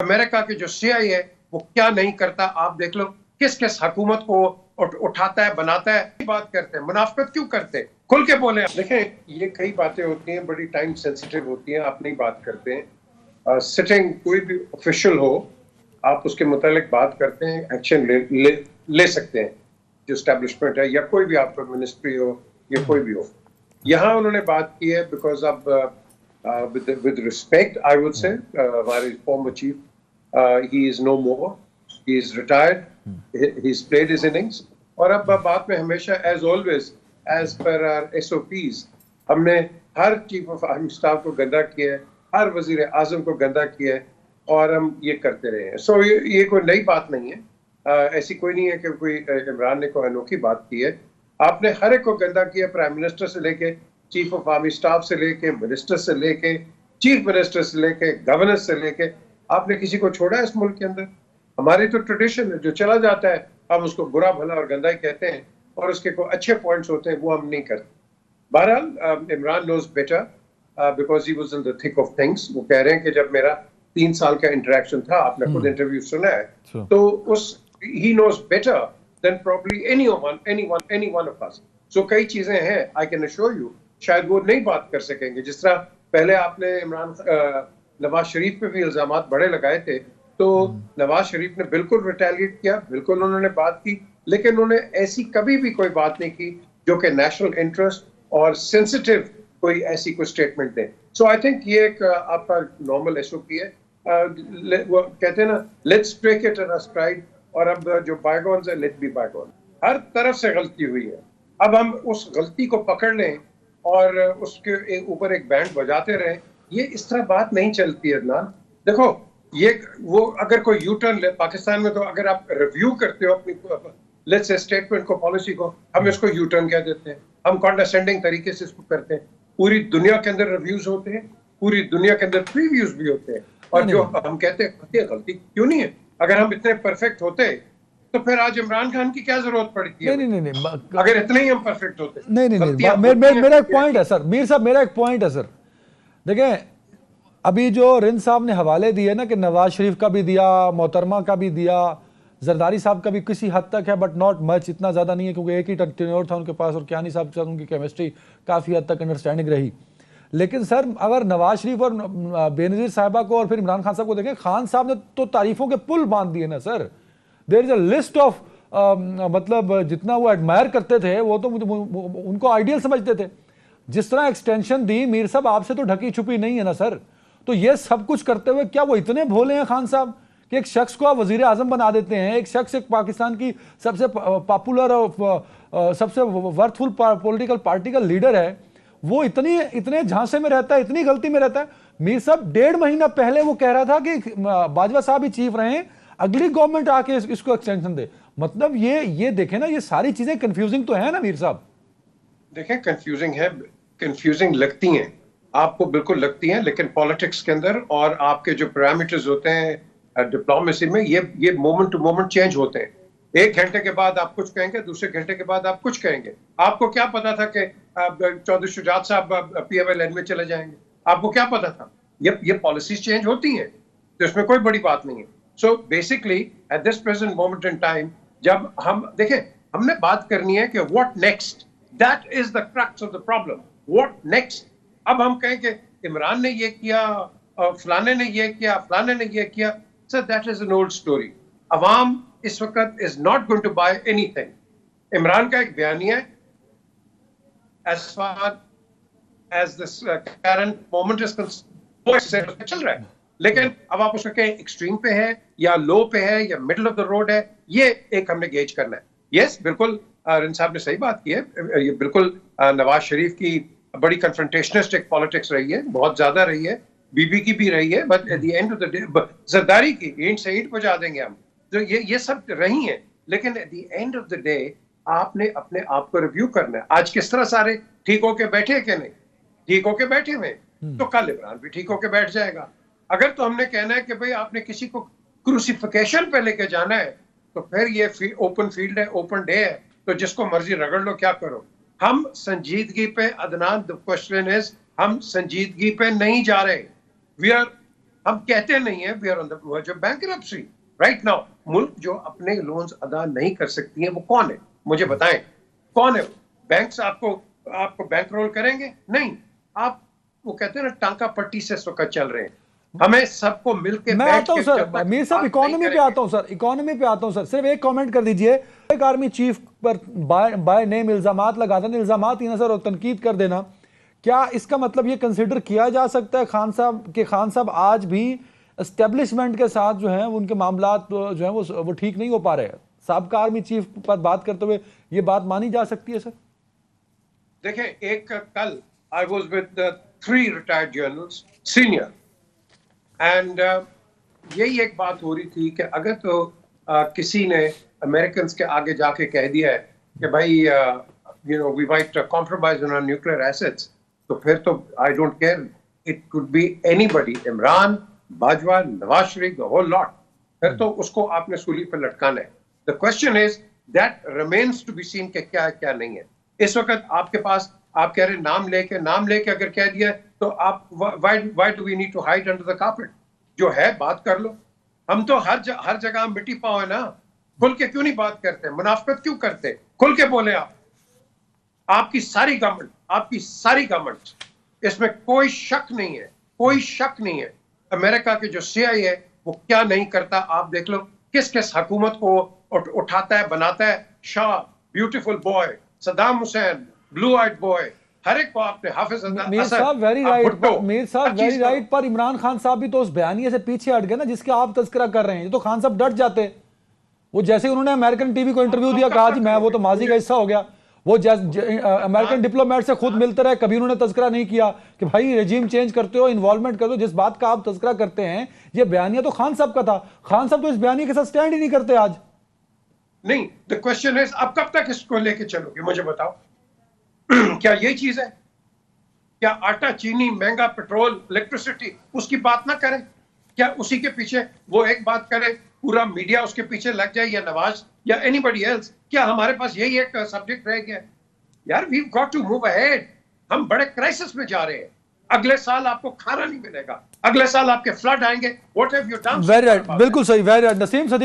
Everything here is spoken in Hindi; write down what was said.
अमेरिका के जो सीआई है वो क्या नहीं करता, आप देख लो। किस किस हुकूमत को उठाता है, बनाता है, बात करते हैं। मुनाफिकत क्यों करते हैं? खुल के बोले। देखें, ये कई बातें होती हैं, बड़ी टाइम सेंसिटिव होती हैं, आप नहीं बात करते हैं। सिटिंग कोई भी ऑफिशियल हो, आप उसके मुतालिक बात करते हैं, एक्शन ले सकते हैं। जो स्टैब्लिशमेंट है या कोई भी आपका मिनिस्ट्री हो या कोई भी हो, यहाँ उन्होंने बात की है बिकॉज अब with respect, I would say, हमारे former chief, he is no more, he is retired, he's played his innings, और अब बात में हमेशा as always, as per our SOPs, हमने हर चीफ ऑफ आर्मी स्टाफ को गंदा किया है, हर वजीर आजम को गंदा किया है, और हम ये करते रहे हैं। सो ये कोई नई बात नहीं है। ऐसी कोई नहीं है कि कोई इमरान ने कोई अनोखी बात की है। आपने हर एक को गंदा किया, प्राइम मिनिस्टर से लेके चीफ ऑफ आर्मी स्टाफ से लेके मिनिस्टर से लेके चीफ मिनिस्टर से लेके गवर्नर से लेके, आपने किसी को छोड़ा है इस मुल्क के अंदर? हमारी तो ट्रेडिशन है, जो चला जाता है हम उसको बुरा भला और गंदा ही कहते हैं, और उसके कोई अच्छे पॉइंट्स होते हैं वो हम नहीं करते। बहरहाल Imran knows better because he was in the thick of things. वो कह रहे हैं कि जब मेरा 3 साल का इंटरेक्शन था, आपने खुद इंटरव्यू सुना है, तो उस he knows better than probably any one of us. So कई चीजें हैं, I can assure you, शायद वो नहीं बात कर सकेंगे। जिस तरह पहले आपने नवाज शरीफ पे भी इल्जामात बड़े लगाए थे, तो नवाज शरीफ ने बिल्कुल रिटेलिएट किया, बिल्कुल उन्होंने बात की, लेकिन उन्होंने ऐसी कभी भी कोई बात नहीं की जो कि नेशनल इंटरेस्ट और सेंसिटिव कोई ऐसी कोई statement they. So I think ये एक आपका नॉर्मल एसओपी है। वो कहते हैं ना, let's take it in stride, और अब जो बायगॉन्स है, लेट बी बायगॉन। हर तरफ से गलती हुई है, अब हम उस गलती को पकड़ लें और उसके ऊपर एक बैंड बजाते रहें, ये इस तरह बात नहीं चलती है ना। देखो, ये वो अगर कोई यू टर्न ले पाकिस्तान में, तो अगर आप रिव्यू करते हो अपनी लेट्स से स्टेटमेंट को, पॉलिसी को, हम इसको यू टर्न कह देते हैं, हम कॉन्डेसेंडिंग तरीके से इसको करते हैं। पूरी दुनिया के अंदर रिव्यूज होते हैं, पूरी दुनिया के अंदर प्रीव्यूज भी होते हैं, और जो हम कहते हैं गलती क्यों नहीं है? अगर हम इतने परफेक्ट होते तो फिर आज इमरान खान की क्या जरूरत पड़ती है? नहीं, अगर इतने ही हम परफेक्ट होते। नहीं, मेरा एक पॉइंट है सर, मीर साहब, मेरा एक पॉइंट है सर। देखें, अभी जो रिंद साहब ने हवाले दिए ना, कि नवाज शरीफ का भी दिया, मोहतरमा का भी दिया, जरदारी साहब का भी किसी हद तक है, बट नॉट मच, इतना ज़्यादा नहीं है, क्योंकि एक ही टेन्योर था उनके पास, और कियानी साहब के साथ उनकी केमिस्ट्री काफ़ी हद तक अंडरस्टैंडिंग रही। लेकिन सर, अगर नवाज शरीफ और बेनज़ीर साहिबा को और फिर इमरान खान साहब को देखें, खान साहब ने तो तारीफों के पुल बांध दिए ना sir. There is a list of, मतलब जितना वो एडमायर करते थे, वो तो उनको आइडियल समझते थे। जिस तरह एक्सटेंशन दी, मीर साहब आपसे तो ढकी छुपी नहीं है ना सर। तो ये सब कुछ करते हुए क्या वो इतने भोले हैं खान साहब कि एक शख्स को आप वजीर आजम बना देते हैं? एक शख्स एक पाकिस्तान की सबसे पॉपुलर और सबसे वर्थफुल पॉलिटिकल पार्टी का लीडर है, वो इतने झांसे में रहता है, इतनी गलती में रहता है। मीर साहब 1.5 महीना पहले वो कह रहा था कि बाजवा साहब ही चीफ रहे, अगली गवर्नमेंट आके इसको एक्सटेंशन दे। मतलब ये देखें ना, ये सारी चीजें कंफ्यूजिंग तो है ना मीर साहब? देखें, कंफ्यूजिंग है, कंफ्यूजिंग लगती हैं आपको, बिल्कुल लगती हैं, लेकिन पॉलिटिक्स के अंदर और आपके जो पैरामीटर्स होते हैं डिप्लोमेसी में, ये मोमेंट टू मोमेंट चेंज होते हैं। 1 घंटे के बाद आप कुछ कहेंगे, दूसरे घंटे के बाद आप कुछ कहेंगे। आपको क्या पता था कि चौधरी शुजात साहब PMLN में चले जाएंगे? आपको क्या पता था? ये पॉलिसीज चेंज होती हैं, तो इसमें कोई बड़ी बात नहीं है। So basically at this present moment in time, जब हम देखें, हमने बात करनी है कि what next, that is the crux of the problem. What next? अब हम कहें कि इमरान ने ये किया, फलाने ने ये किया, फलाने ने ये किया, sir that is an old story. अवाम इस वक्त is not going to buy anything. Imran का एक बयानिया है, as far as this current moment is concerned, चल रहा है, लेकिन अब आप उसको कहें एक्सट्रीम पे है या लो पे है या मिडिल ऑफ द रोड है, ये एक हमने गेज करना है। यस, बिल्कुल रिन साहब ने सही बात की है, ये बिल्कुल नवाज शरीफ की बड़ी कन्फ्रंटेशनिस्टिक पॉलिटिक्स रही है, बहुत ज्यादा रही है, बीबी की भी रही है, but at the end of the day Zardari की ईंट से ईंट बजा देंगे हम, तो ये सब रही है। लेकिन at the end of the day आपने अपने आप को रिव्यू करना है। आज किस तरह सारे ठीक होके बैठे कि नहीं ठीक होके बैठे हुए, तो कल इमरान भी ठीक होके बैठ जाएगा। अगर तो हमने कहना है कि भाई आपने किसी को क्रूसिफिकेशन पे लेके जाना है, तो फिर ये ओपन फील्ड है, ओपन डे है, तो जिसको मर्जी रगड़ लो, क्या करो। हम संजीदगी पे, अदनान, द क्वेश्चन इज, हम संजीदगी पे नहीं जा रहे। वी आर हम कहते नहीं है we are on the verge of bankruptcy right now. मुल्क जो अपने लोन्स अदा नहीं कर सकती है वो कौन है, मुझे बताएं कौन है? बैंक्स आपको बैंक रोल करेंगे? नहीं। आप वो कहते हैं ना टांका पट्टी से इस वक्त चल रहे हैं। हमें सबको मिलके मैं आता हूं सर, मीर साहब इकोनॉमी पे आता हूं सर, इकोनॉमी पे आता हूं सर। सिर्फ एक कमेंट कर दीजिए, एक आर्मी चीफ पर बाय नेम इल्जामात लगा देना, इल्जामात ही ना सर और तनकीद कर देना, क्या इसका मतलब ये कंसिडर किया जा सकता है खान साहब आज भी एस्टेब्लिशमेंट के साथ जो है उनके मामलात जो है वो ठीक नहीं हो पा रहे हैं? साबका आर्मी चीफ पर बात करते हुए ये बात मानी जा सकती है सर? देखें, एक कल I was with 3 retired generals senior and यही एक बात हो रही थी कि अगर तो किसी ने अमेरिकन के आगे जाके कह दिया है कि भाई you know we might compromise on our nuclear assets, तो फिर तो I don't care, it could be anybody, Imran, Bajwa, Nawaz Sharif, the whole lot, फिर तो उसको आपने सूली पर लटकाना है। The question is that remains to be seen कि क्या है क्या नहीं है। इस वक्त आपके पास आप कह रहे नाम लेके अगर कह दिया तो आप why do we need to hide under the carpet? जो है बात कर लो। हम तो हर जगह मिट्टी पाओ है ना, खुल के क्यों नहीं बात करते? मुनाफिकत क्यों करते? खुल के बोले आप। आपकी सारी गवर्नमेंट, इसमें कोई शक नहीं है, अमेरिका के जो सीआई है वो क्या नहीं करता आप देख लो। किस किस हुकूमत को उठाता है, बनाता है। Shah, beautiful boy, Saddam Hussein, blue eyed boy, हर एक को आपने हाफिज मीर साहब वेरी राइट, पर इमरान खान साहब भी तो उस बयानिए से पीछे हट गए ना जिसके आप तस्करा कर रहे हैं। ये तो खान साहब डट जाते, वो जैसे उन्होंने अमेरिकन टीवी को इंटरव्यू दिया, कहा जी मैं वो तो माजी का हिस्सा हो गया। वो अमेरिकन डिप्लोमेट से खुद मिलते रहे, कभी उन्होंने तस्करा नहीं किया कि भाई रेजिम चेंज करते हो, इन्वॉल्वमेंट करते हो। जिस बात का आप तस्करा करते हैं ये बयानिया तो खान साहब का था, खान साहब तो इस बयानिए के साथ स्टैंड ही नहीं करते आज। नहीं, द क्वेश्चन इज अब कब तक इसको लेके चलोगे मुझे बताओ। क्या यही चीज है? क्या आटा, चीनी, महंगा पेट्रोल, इलेक्ट्रिसिटी, उसकी बात ना करें? क्या उसी के पीछे वो एक बात करे, पूरा मीडिया उसके पीछे लग जाए, या नवाज या एनीबॉडी एल्स? क्या हमारे पास यही एक सब्जेक्ट रह गया? यार we got to move ahead. हम बड़े क्राइसिस में जा रहे हैं। अगले साल आपको खाना नहीं मिलेगा, अगले साल आपके फ्लड आएंगे। What have you done? Very right, बिल्कुल सही, वेरी राइट। नसीम सदी